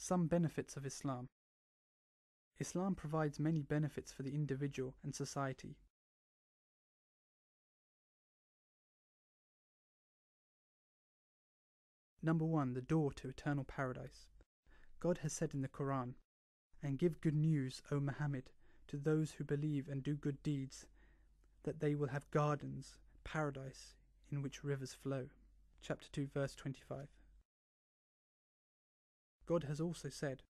Some benefits of Islam. Islam provides many benefits for the individual and society. Number 1. The door to eternal paradise. God has said in the Quran, "And give good news, O Muhammad, to those who believe and do good deeds, that they will have gardens, paradise, in which rivers flow." Chapter 2, verse 25. God has also said,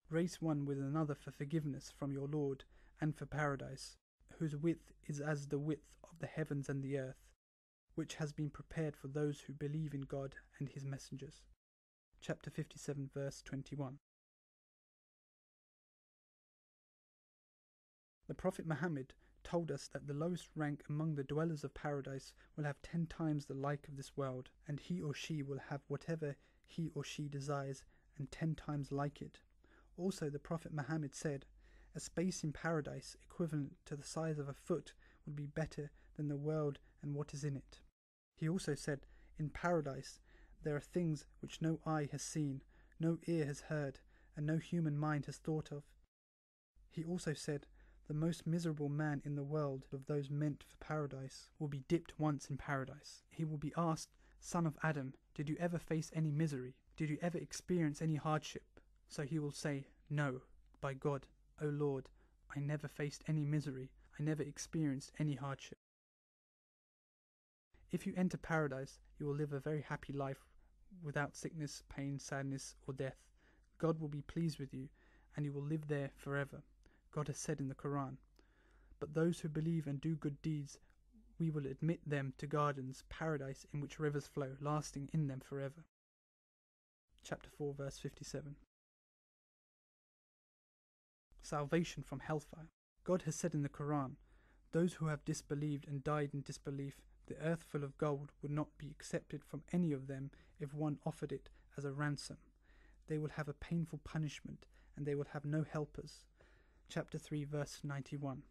"Race one with another for forgiveness from your Lord and for paradise, whose width is as the width of the heavens and the earth, which has been prepared for those who believe in God and His messengers." Chapter 57, verse 21. The Prophet Muhammad told us that the lowest rank among the dwellers of paradise will have 10 times the like of this world, and he or she will have whatever he or she desires and 10 times like it. Also, the Prophet Muhammad said, "A space in paradise equivalent to the size of a foot would be better than the world and what is in it." He also said, "In paradise there are things which no eye has seen, no ear has heard, and no human mind has thought of." He also said, "The most miserable man in the world of those meant for paradise will be dipped once in paradise. He will be asked, 'Son of Adam, did you ever face any misery? Did you ever experience any hardship?' So he will say, 'No, by God, O Lord, I never faced any misery, I never experienced any hardship.' If you enter paradise, you will live a very happy life without sickness, pain, sadness, or death. God will be pleased with you, and you will live there forever. God has said in the Quran, 'But those who believe and do good deeds, we will admit them to gardens, paradise in which rivers flow, lasting in them forever.' Chapter 4, verse 57. Salvation from hellfire. God has said in the Quran, "Those who have disbelieved and died in disbelief, the earth full of gold would not be accepted from any of them if one offered it as a ransom. They will have a painful punishment, and they will have no helpers." Chapter 3, verse 91.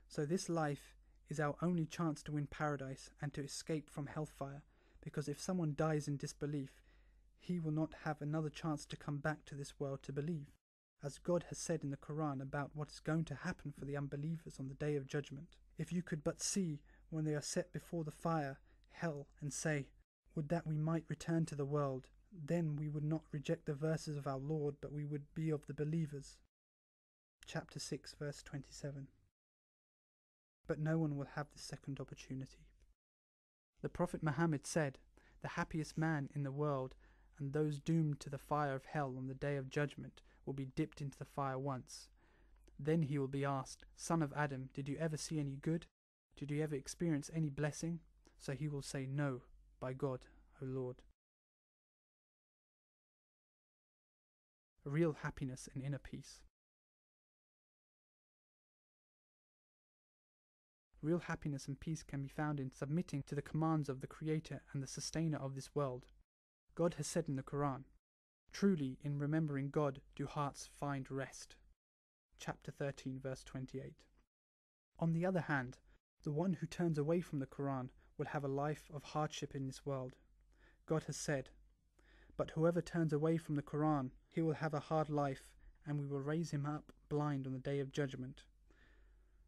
So this life is our only chance to win paradise and to escape from hellfire, because if someone dies in disbelief, he will not have another chance to come back to this world to believe, as God has said in the Quran about what is going to happen for the unbelievers on the Day of Judgment. "If you could but see when they are set before the fire, hell, and say, 'Would that we might return to the world,' then we would not reject the verses of our Lord, but we would be of the believers." Chapter 6, verse 27. But no one will have this second opportunity. The Prophet Muhammad said, "The happiest man in the world and those doomed to the fire of hell on the Day of Judgment will be dipped into the fire once. Then he will be asked, 'Son of Adam, did you ever see any good? Did you ever experience any blessing?' So he will say, 'No, by God, O Lord.'" Real happiness and inner peace. Real happiness and peace can be found in submitting to the commands of the Creator and the Sustainer of this world. God has said in the Quran, "Truly, in remembering God do hearts find rest." Chapter 13, verse 28. On the other hand, the one who turns away from the Quran will have a life of hardship in this world. God has said, "But whoever turns away from the Quran, he will have a hard life, and we will raise him up blind on the Day of Judgment."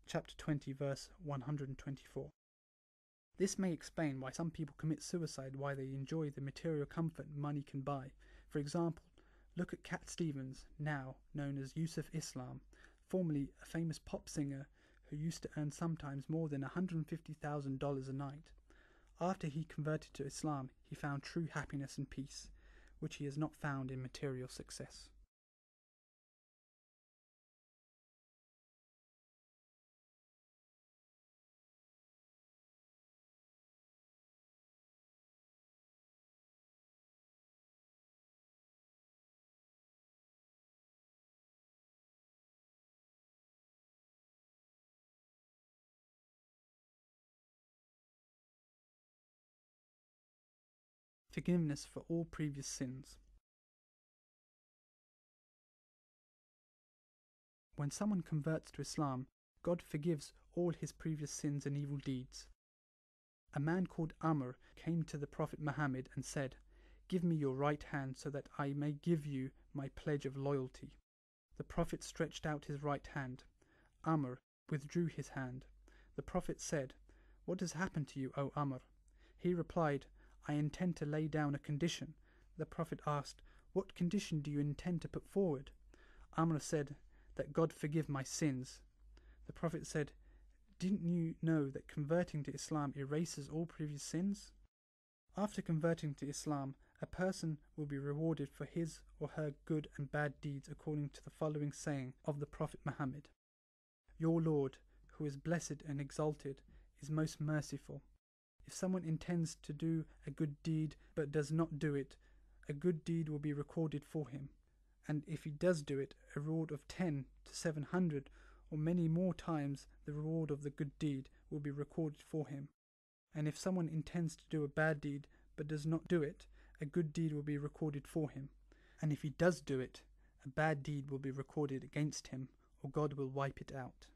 Chapter 20, verse 124. This may explain why some people commit suicide while they enjoy the material comfort money can buy. For example, look at Cat Stevens, now known as Yusuf Islam, formerly a famous pop singer who used to earn sometimes more than $150,000 a night. After he converted to Islam, he found true happiness and peace, which he has not found in material success. Forgiveness for all previous sins. When someone converts to Islam, God forgives all his previous sins and evil deeds. A man called Amr came to the Prophet Muhammad and said, Give me your right hand so that I may give you my pledge of loyalty. The Prophet stretched out his right hand. Amr withdrew his hand. The Prophet said, "What has happened to you, O Amr?" He replied, "I intend to lay down a condition." The Prophet asked, "What condition do you intend to put forward?" Amr said, "That God forgive my sins." The Prophet said, "Didn't you know that converting to Islam erases all previous sins?" After converting to Islam, a person will be rewarded for his or her good and bad deeds according to the following saying of the Prophet Muhammad: "Your Lord, who is blessed and exalted, is most merciful. If someone intends to do a good deed but does not do it, a good deed will be recorded for him. And if he does do it, a reward of 10 to 700 or many more times the reward of the good deed will be recorded for him. And if someone intends to do a bad deed but does not do it, a good deed will be recorded for him. And if he does do it, a bad deed will be recorded against him, or God will wipe it out."